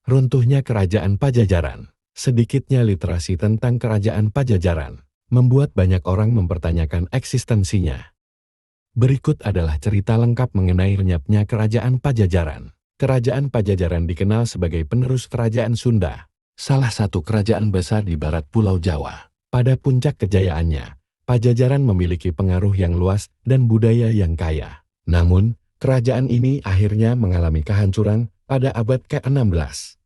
Runtuhnya Kerajaan Pajajaran. Sedikitnya literasi tentang Kerajaan Pajajaran membuat banyak orang mempertanyakan eksistensinya. Berikut adalah cerita lengkap mengenai lenyapnya Kerajaan Pajajaran. Kerajaan Pajajaran dikenal sebagai penerus Kerajaan Sunda, salah satu kerajaan besar di barat Pulau Jawa. Pada puncak kejayaannya, Pajajaran memiliki pengaruh yang luas dan budaya yang kaya. Namun, kerajaan ini akhirnya mengalami kehancuran pada abad ke-16.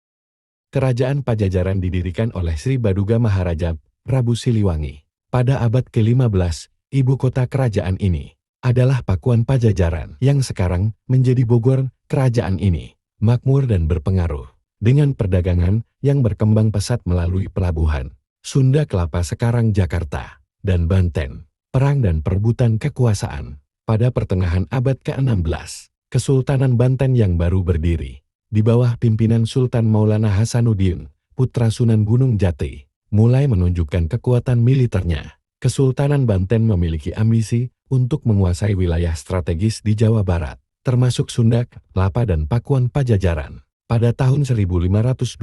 Kerajaan Pajajaran didirikan oleh Sri Baduga Maharaja Prabu Siliwangi. Pada abad ke-15, ibu kota kerajaan ini adalah Pakuan Pajajaran yang sekarang menjadi Bogor. Kerajaan ini makmur dan berpengaruh dengan perdagangan yang berkembang pesat melalui pelabuhan Sunda Kelapa sekarang Jakarta dan Banten. Perang dan perebutan kekuasaan. Pada pertengahan abad ke-16, Kesultanan Banten yang baru berdiri di bawah pimpinan Sultan Maulana Hasanuddin, putra Sunan Gunung Jati, mulai menunjukkan kekuatan militernya. Kesultanan Banten memiliki ambisi untuk menguasai wilayah strategis di Jawa Barat, termasuk Sunda Kelapa dan Pakuan Pajajaran. Pada tahun 1527,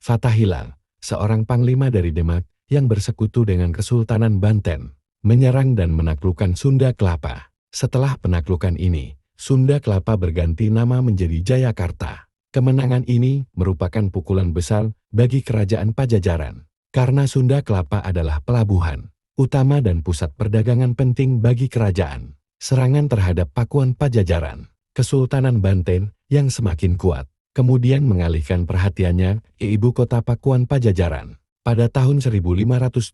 Fatahilal, seorang panglima dari Demak yang bersekutu dengan Kesultanan Banten, menyerang dan menaklukkan Sunda Kelapa. Setelah penaklukan ini, Sunda Kelapa berganti nama menjadi Jayakarta. Kemenangan ini merupakan pukulan besar bagi Kerajaan Pajajaran, karena Sunda Kelapa adalah pelabuhan utama dan pusat perdagangan penting bagi kerajaan. Serangan terhadap Pakuan Pajajaran, Kesultanan Banten yang semakin kuat, kemudian mengalihkan perhatiannya ke ibu kota Pakuan Pajajaran. Pada tahun 1579,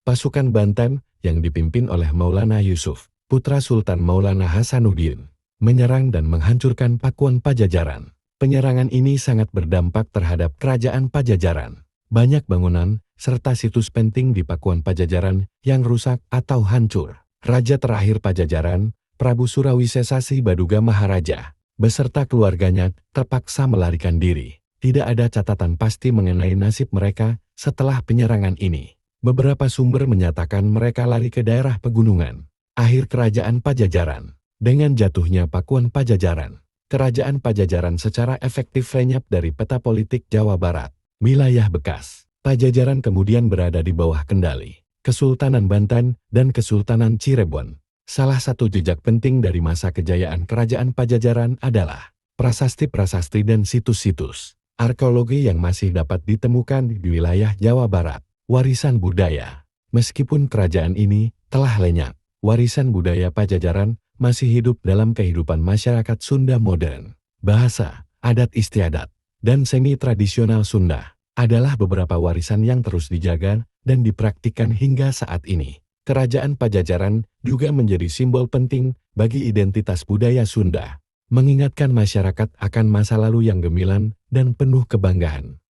pasukan Banten yang dipimpin oleh Maulana Yusuf, putra Sultan Maulana Hasanuddin, menyerang dan menghancurkan Pakuan Pajajaran. Penyerangan ini sangat berdampak terhadap Kerajaan Pajajaran. Banyak bangunan serta situs penting di Pakuan Pajajaran yang rusak atau hancur. Raja terakhir Pajajaran, Prabu Surawisesa Si Baduga Maharaja, beserta keluarganya terpaksa melarikan diri. Tidak ada catatan pasti mengenai nasib mereka setelah penyerangan ini. Beberapa sumber menyatakan mereka lari ke daerah pegunungan. Akhir Kerajaan Pajajaran. Dengan jatuhnya Pakuan Pajajaran, Kerajaan Pajajaran secara efektif lenyap dari peta politik Jawa Barat. Wilayah bekas Pajajaran kemudian berada di bawah kendali Kesultanan Banten dan Kesultanan Cirebon. Salah satu jejak penting dari masa kejayaan Kerajaan Pajajaran adalah prasasti-prasasti dan situs-situs arkeologi yang masih dapat ditemukan di wilayah Jawa Barat. Warisan budaya. Meskipun kerajaan ini telah lenyap, warisan budaya Pajajaran masih hidup dalam kehidupan masyarakat Sunda modern. Bahasa, adat istiadat, dan seni tradisional Sunda adalah beberapa warisan yang terus dijaga dan dipraktikkan hingga saat ini. Kerajaan Pajajaran juga menjadi simbol penting bagi identitas budaya Sunda, mengingatkan masyarakat akan masa lalu yang gemilang dan penuh kebanggaan.